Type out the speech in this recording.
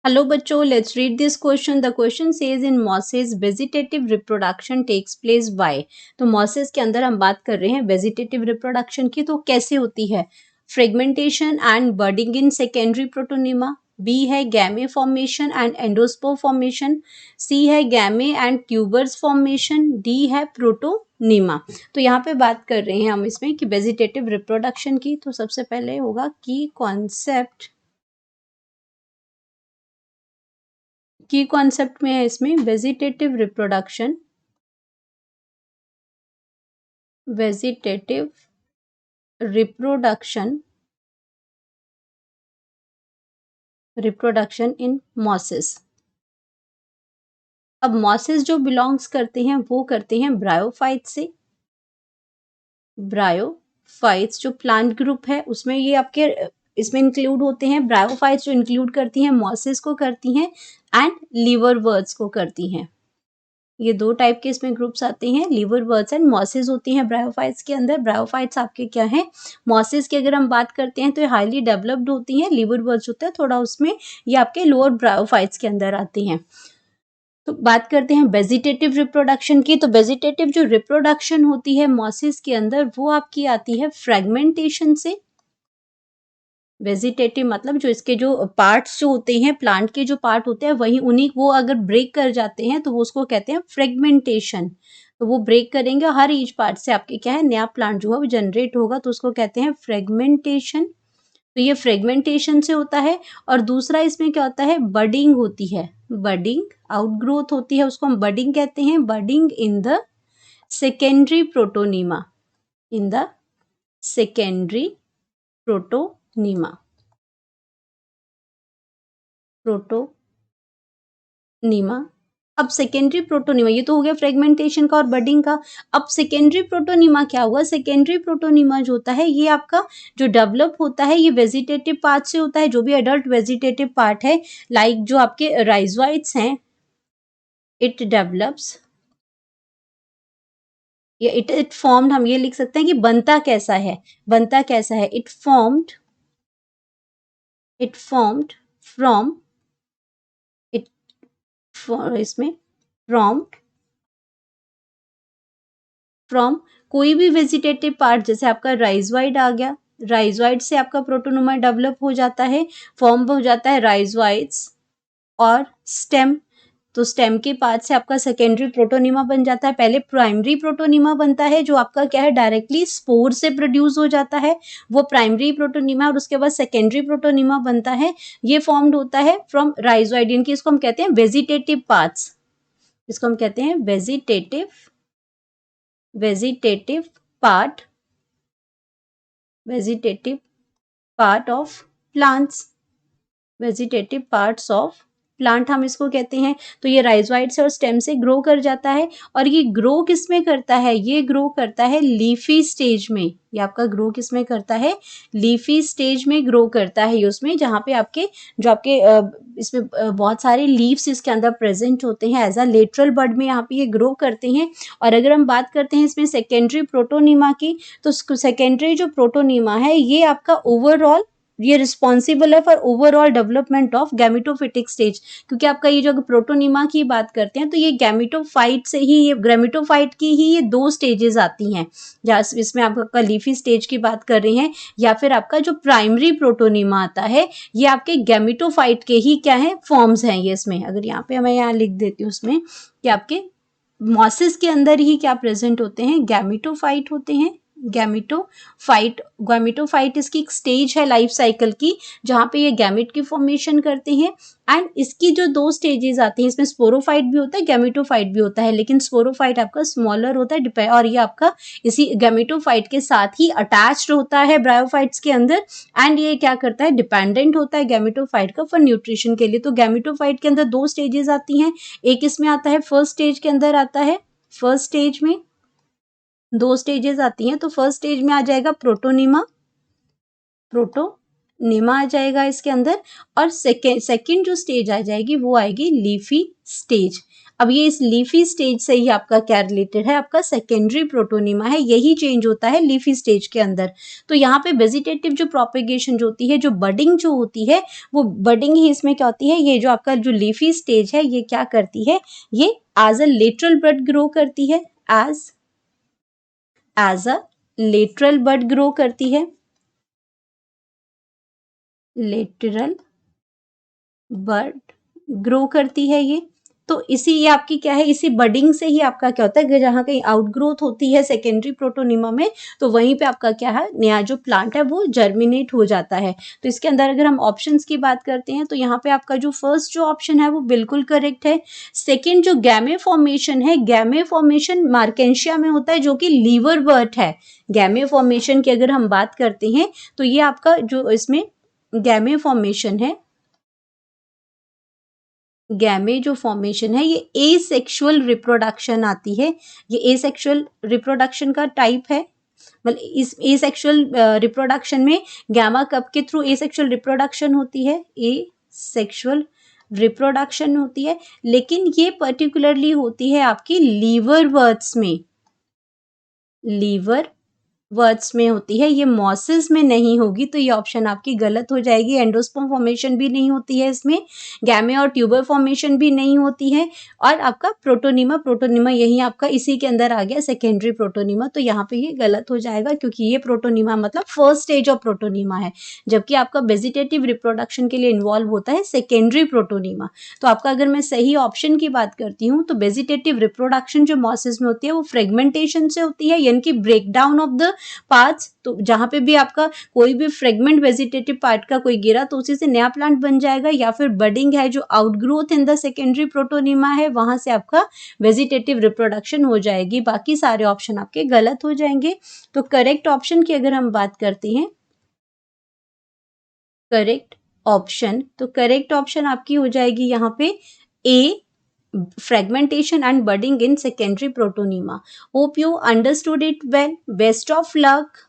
Hello बच्चों, let's read this question. The question says in mosses vegetative reproduction takes place by. तो mosses के अंदर हम बात कर रहे हैं vegetative reproduction की, तो कैसे होती है? Fragmentation and budding in secondary protonema. B है gamete formation and endosperm formation. C है gamete and tubers formation. D है protonema. तो यहाँ पे बात कर रहे हैं हम इसमें कि vegetative reproduction की. तो सबसे पहले होगा की कॉन्सेप्ट में है इसमें vegetative reproduction reproduction in mosses. अब मॉसेस जो बिलोंग्स करते हैं वो करते हैं ब्रायोफाइट से. ब्रायोफाइट्स जो प्लांट ग्रुप है उसमें ये आपके इसमें इंक्लूड होते हैं. ब्रायोफाइट्स जो इंक्लूड करती हैं मॉसेस को करती हैं एंड लीवरवर्ट्स को करती हैं. ये दो टाइप के इसमें ग्रुप्स आते हैं, लीवरवर्ट्स एंड मॉसेस होती हैं ब्रायोफाइट्स के अंदर. ब्रायोफाइट्स आपके क्या हैं? मॉसेस की अगर हम बात करते हैं तो ये हाईली डेवलप्ड होती हैं. लीवरवर्ट्स होता है थोड़ा उसमें, ये आपके लोअर ब्रायोफाइट्स के अंदर आती हैं. तो बात करते हैं वेजिटेटिव रिप्रोडक्शन की. तो वेजिटेटिव जो रिप्रोडक्शन होती है मॉसेस के अंदर वो आपकी आती है फ्रेगमेंटेशन से. वेजिटेटिव मतलब जो इसके जो पार्ट्स जो होते हैं, प्लांट के जो पार्ट होते हैं वही उन्हीं वो अगर ब्रेक कर जाते हैं तो वो उसको कहते हैं फ्रेगमेंटेशन. तो वो ब्रेक करेंगे, हर ईच पार्ट से आपके क्या है नया प्लांट जो है वो जनरेट होगा, तो उसको कहते हैं फ्रेगमेंटेशन. तो ये फ्रेगमेंटेशन से होता है. और दूसरा इसमें क्या होता है? बडिंग होती है. बडिंग आउटग्रोथ होती है, उसको हम बडिंग कहते हैं. Budding in the secondary protonema. In the secondary protonema. अब सेकेंडरी प्रोटोनीमा, ये तो हो गया फ्रेगमेंटेशन का और बडिंग का. अब सेकेंडरी प्रोटोनीमा क्या हुआ? सेकेंडरी प्रोटोनीमा जो होता है ये आपका जो डेवलप होता है ये वेजिटेटिव पार्ट से होता है. जो भी एडल्ट वेजिटेटिव पार्ट है लाइक जो आपके राइजोइड्स हैं, इट डेवलप्स या इट फॉर्म्ड. हम ये लिख सकते हैं कि बनता कैसा है. इट फॉर्म्ड फ्रॉम इसमें फ्रॉम कोई भी वेजिटेटिव पार्ट, जैसे आपका राइजोइड आ गया, राइजोइड से आपका प्रोटोनोमा डेवलप हो जाता है, फॉर्म हो जाता है राइजोइड्स और स्टेम. तो स्टेम के पार्ट से आपका सेकेंडरी प्रोटोनीमा बन जाता है. पहले प्राइमरी प्रोटोनीमा बनता है जो आपका क्या है डायरेक्टली स्पोर से प्रोड्यूस हो जाता है, वो प्राइमरी प्रोटोनीमा. और उसके बाद सेकेंडरी प्रोटोनीमा बनता है, ये फॉर्म्ड होता है फ्रॉम राइजोइड. इनकी इसको हम कहते हैं वेजिटेटिव पार्ट्स. इसको हम कहते हैं vegetative part of plants. Vegetative parts of plant हम इसको कहते हैं. तो ये राइजोइड से और स्टेम से ग्रो कर जाता है. और ये ग्रो किस में करता है? ये ग्रो करता है लीफी स्टेज में. ये आपका ग्रो किस में करता है? लीफी स्टेज में ग्रो करता है. ये उसमें जहाँ पे आपके जो आपके इसमें बहुत सारे लीव्स इसके अंदर प्रेजेंट होते हैं एज अ लेटरल बड में, यहाँ पे ये ग्रो करते हैं. और अगर हम बात करते हैं इसमें सेकेंडरी प्रोटोनीमा की, तो सेकेंडरी जो प्रोटोनीमा है ये आपका ओवरऑल ये रिस्पॉन्सिबल है for overall development of gametophytic stage. क्योंकि आपका ये जो प्रोटोनीमा की बात करते हैं तो ये गैमेटोफाइट से ही, ये गैमेटोफाइट की ही ये दो स्टेजेस आती हैं. जहाँ इसमें आपका लीफी स्टेज की बात कर रहे हैं, या फिर आपका जो प्राइमरी प्रोटोनीमा आता है ये आपके गैमेटोफाइट के ही क्या है फॉर्म्स हैं. ये इसमें अगर यहाँ पे मैं यहाँ लिख देती हूँ उसमें कि आपके मॉसेस के अंदर ही क्या प्रेजेंट होते हैं? गैमेटोफाइट होते हैं. गैमेटोफाइट इसकी एक स्टेज है लाइफ साइकिल की जहाँ पे ये गैमेट की फॉर्मेशन करते हैं. एंड इसकी जो दो स्टेजेस आती हैं, इसमें स्पोरोफाइट भी होता है, गैमेटोफाइट भी होता है, लेकिन स्पोरोफाइट आपका स्मॉलर होता है और ये आपका इसी गैमेटोफाइट के साथ ही अटैच्ड होता है ब्रायोफाइट्स के अंदर. एंड ये क्या करता है? डिपेंडेंट होता है गैमेटोफाइट का फॉर न्यूट्रिशन के लिए. तो गैमेटोफाइट के अंदर दो स्टेजेस आती हैं. एक इसमें आता है फर्स्ट स्टेज के अंदर आता है, फर्स्ट स्टेज में दो स्टेजेस आती हैं. तो फर्स्ट स्टेज में आ जाएगा प्रोटोनीमा. प्रोटोनिमा आ जाएगा इसके अंदर, और सेकेंड जो स्टेज आ जाएगी वो आएगी लीफी स्टेज। अब ये इस लीफी स्टेज से ही आपका क्या रिलेटेड है, आपका सेकेंडरी प्रोटोनिमा है, यही चेंज होता है लीफी स्टेज के अंदर। तो यहाँ पे वेजिटेटिव जो प्रोपेगेशन जो होती है, जो बडिंग जो होती है, वो बडिंग ही इसमें क्या होती है, ये जो आपका जो लीफी स्टेज है ये क्या करती है, ये as a lateral bud grow करती है, as a lateral bud grow करती है, लेटरल बड ग्रो करती है ये। तो इसी ये आपकी क्या है, इसी बडिंग से ही आपका क्या होता है कि जहाँ कहीं आउटग्रोथ होती है सेकेंडरी प्रोटोनिमा में, तो वहीं पे आपका क्या है, नया जो प्लांट है वो जर्मिनेट हो जाता है। तो इसके अंदर अगर हम ऑप्शंस की बात करते हैं तो यहाँ पे आपका जो फर्स्ट जो ऑप्शन है वो बिल्कुल करेक्ट है। सेकेंड जो गैमे फॉर्मेशन है, गैमे फॉर्मेशन मार्केंशिया में होता है जो कि लीवर बर्ट है। गैमे फॉर्मेशन की अगर हम बात करते हैं तो ये आपका जो इसमें गैमे फॉर्मेशन है, गैमे जो फॉर्मेशन है ये एसेक्सुअल रिप्रोडक्शन आती है, ये एसेक्सुअल रिप्रोडक्शन का टाइप है। मतलब इस एसेक्सुअल रिप्रोडक्शन में गैमा कप के थ्रू एसेक्सुअल रिप्रोडक्शन होती है, एसेक्सुअल रिप्रोडक्शन होती है, लेकिन ये पर्टिकुलरली होती है आपकी लीवर बर्ड्स में, लीवर वर्ड्स में होती है, ये मॉसेस में नहीं होगी, तो ये ऑप्शन आपकी गलत हो जाएगी। एंडोस्पर्म फॉर्मेशन भी नहीं होती है इसमें, गैमे और ट्यूबर फॉर्मेशन भी नहीं होती है, और आपका प्रोटोनिमा, प्रोटोनिमा यही आपका इसी के अंदर आ गया सेकेंडरी प्रोटोनिमा, तो यहाँ पे ये गलत हो जाएगा क्योंकि ये प्रोटोनिमा मतलब फर्स्ट स्टेज ऑफ प्रोटोनिमा है, जबकि आपका वेजिटेटिव रिप्रोडक्शन के लिए इन्वॉल्व होता है सेकेंडरी प्रोटोनिमा। तो आपका अगर मैं सही ऑप्शन की बात करती हूँ तो वेजिटेटिव रिप्रोडक्शन जो मॉसेस में होती है वो फ्रेगमेंटेशन से होती है, यानी कि break down of the parts. तो जहां पे भी आपका कोई भी फ्रेगमेंट वेजिटेटिव पार्ट का कोई गिरा तो उसी से नया प्लांट बन जाएगा, या फिर बडिंग है जो outgrowth in the secondary protonema है, वहां से आपका वेजिटेटिव रिप्रोडक्शन हो जाएगी। बाकी सारे ऑप्शन आपके गलत हो जाएंगे। तो करेक्ट ऑप्शन की अगर हम बात करते हैं, करेक्ट ऑप्शन, तो करेक्ट ऑप्शन आपकी हो जाएगी यहाँ पे ए, fragmentation and budding in secondary protonema. Hope you understood it well. Best of luck.